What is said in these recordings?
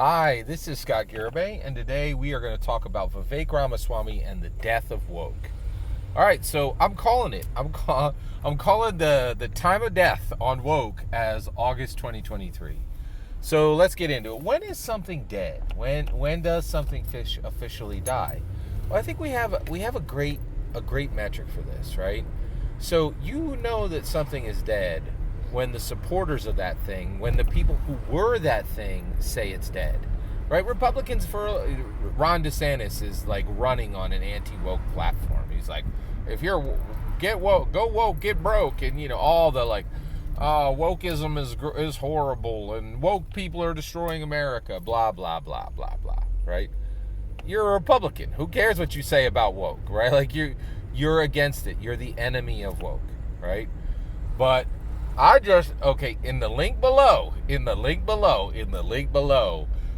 Hi, this is Scott Garibay, and today we are going to talk about Vivek Ramaswamy and the death of woke. All right, so I'm calling it. I'm calling the time of death on woke as August 2023. So let's get into it. When is something dead? When does something officially die? Well, I think we have a great metric for this, right? So you know that something is dead when the supporters of that thing, when the people who were that thing say it's dead, right? Republicans for Ron DeSantis is like running on an anti-woke platform. He's like, if you're get woke, go woke, get broke, and all the like, wokeism is horrible, and woke people are destroying America, blah blah blah blah blah, right? You're a Republican. Who cares what you say about woke, right? Like you're against it. You're the enemy of woke, right? But in the link below,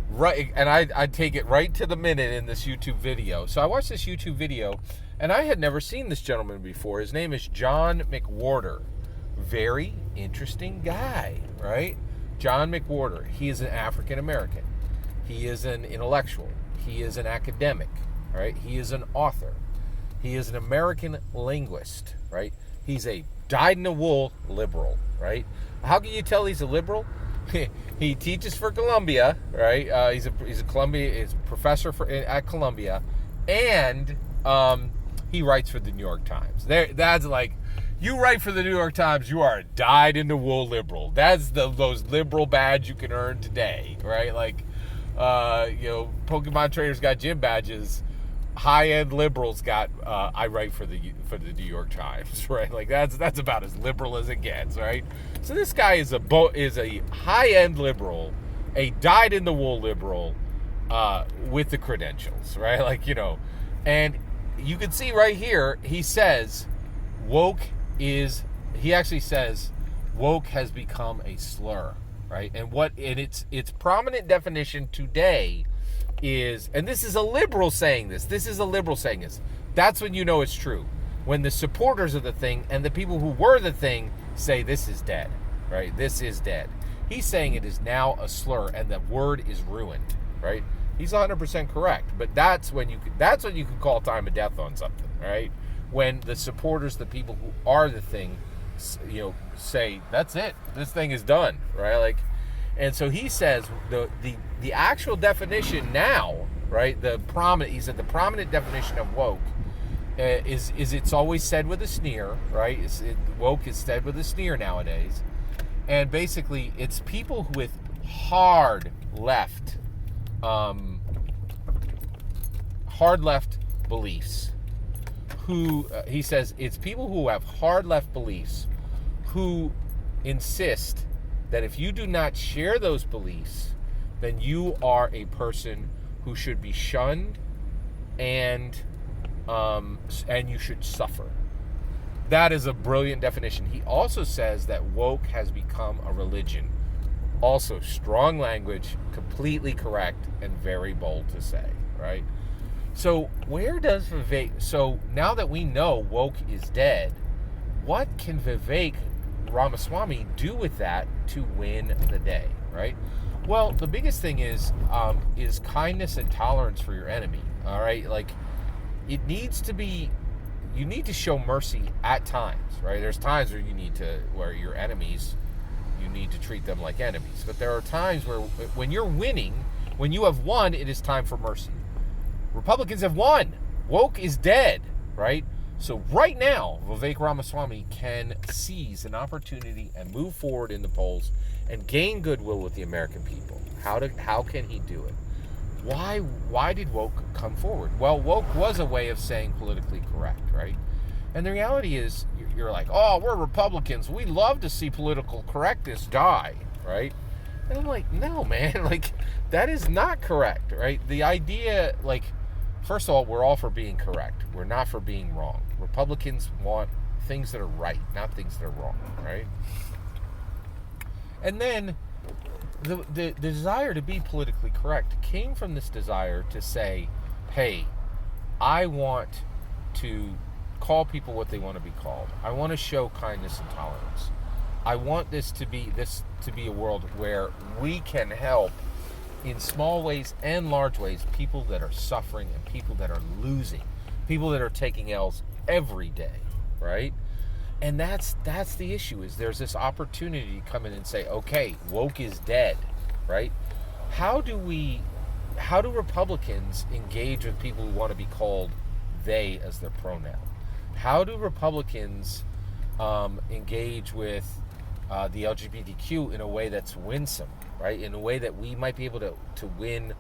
right, and I take it right to the minute in this YouTube video. So I watched this YouTube video, and I had never seen this gentleman before. His name is John McWhorter. Very interesting guy, right? John McWhorter. He is an African American. He is an intellectual. He is an academic, right? He is an author. He is an American linguist, right? He's a dyed-in-the-wool liberal, right? How can you tell he's a liberal? He teaches for Columbia, right? He's a professor at Columbia, and he writes for the New York Times. That's like, you write for the New York Times, you are a dyed-in-the-wool liberal. That's those liberal badge you can earn today, right? Like, Pokemon trainers got gym badges. High-end liberals got I write for the New York Times, right? Like that's about as liberal as it gets, right? So this guy is a high-end liberal, a dyed-in-the-wool liberal with the credentials, right? Like, and you can see right here he says he actually says woke has become a slur, right? And its prominent definition today is, and this is a liberal saying this. That's when you know it's true. When the supporters of the thing and the people who were the thing say this is dead, right? This is dead. He's saying it is now a slur and the word is ruined, right? He's 100% correct. But that's when you can call time of death on something, right? When the supporters, the people who are the thing, say that's it. This thing is done, right? Like. And so he says the actual definition now, right? He said the prominent definition of woke is it's always said with a sneer, right? Woke is said with a sneer nowadays, and basically it's people with hard left beliefs. Who he says it's people who have hard left beliefs who insist that if you do not share those beliefs, then you are a person who should be shunned and you should suffer. That is a brilliant definition. He also says that woke has become a religion. Also strong language, completely correct, and very bold to say, right? So so now that we know woke is dead, what can Vivek Ramaswamy do with that to win the day, right? Well, the biggest thing is kindness and tolerance for your enemy, all right? Like, you need to show mercy at times, right? There's times where your enemies, you need to treat them like enemies. But there are times where when you're winning, when you have won, it is time for mercy. Republicans have won. Woke is dead, right? So right now, Vivek Ramaswamy can seize an opportunity and move forward in the polls and gain goodwill with the American people. How can he do it? Why did woke come forward? Well, woke was a way of saying politically correct, right? And the reality is, you're like, oh, we're Republicans. We love to see political correctness die, right? And I'm like, no, man, like, that is not correct, right? The idea, like, first of all, we're all for being correct. We're not for being wrong. Republicans want things that are right, not things that are wrong, right? And then the desire to be politically correct came from this desire to say, hey, I want to call people what they want to be called. I want to show kindness and tolerance. I want this to be a world where we can help in small ways and large ways, people that are suffering and people that are losing, people that are taking L's every day, right? And that's the issue, is there's this opportunity to come in and say, okay, woke is dead, right? How do Republicans engage with people who want to be called they as their pronoun? How do Republicans engage with the LGBTQ in a way that's winsome, right? In a way that we might be able to win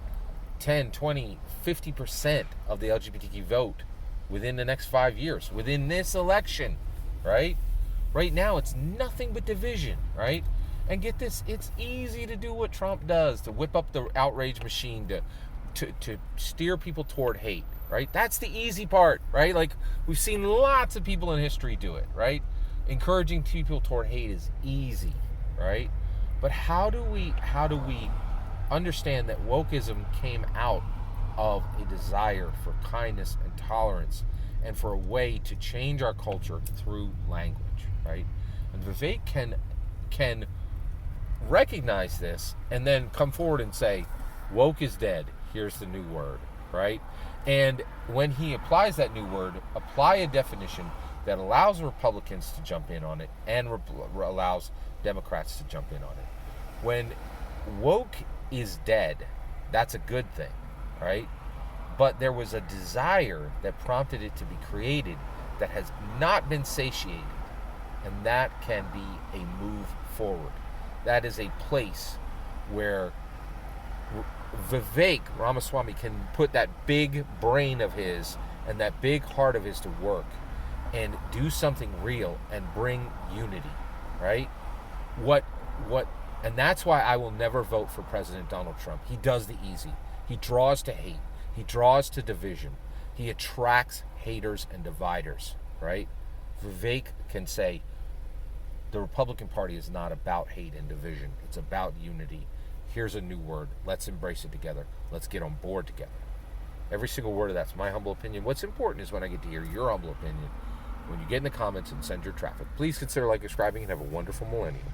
10, 20, 50% of the LGBTQ vote within the next 5 years, within this election, right? Right now, it's nothing but division, right? And get this, it's easy to do what Trump does, to whip up the outrage machine, to steer people toward hate, right? That's the easy part, right? Like, we've seen lots of people in history do it, right? Encouraging people toward hate is easy, right? But how do we understand that wokeism came out of a desire for kindness and tolerance and for a way to change our culture through language, right? And Vivek can recognize this and then come forward and say, woke is dead, here's the new word, right? And when he applies that new word, apply a definition that allows Republicans to jump in on it and allows Democrats to jump in on it. When woke is dead, that's a good thing, right? But there was a desire that prompted it to be created that has not been satiated, and that can be a move forward. That is a place where Vivek Ramaswamy can put that big brain of his and that big heart of his to work and do something real and bring unity, right? And that's why I will never vote for President Donald Trump. He does the easy. He draws to hate. He draws to division. He attracts haters and dividers, right? Vivek can say, the Republican Party is not about hate and division. It's about unity. Here's a new word. Let's embrace it together. Let's get on board together. Every single word of that's my humble opinion. What's important is when I get to hear your humble opinion. When you get in the comments and send your traffic, please consider subscribing, and have a wonderful millennium.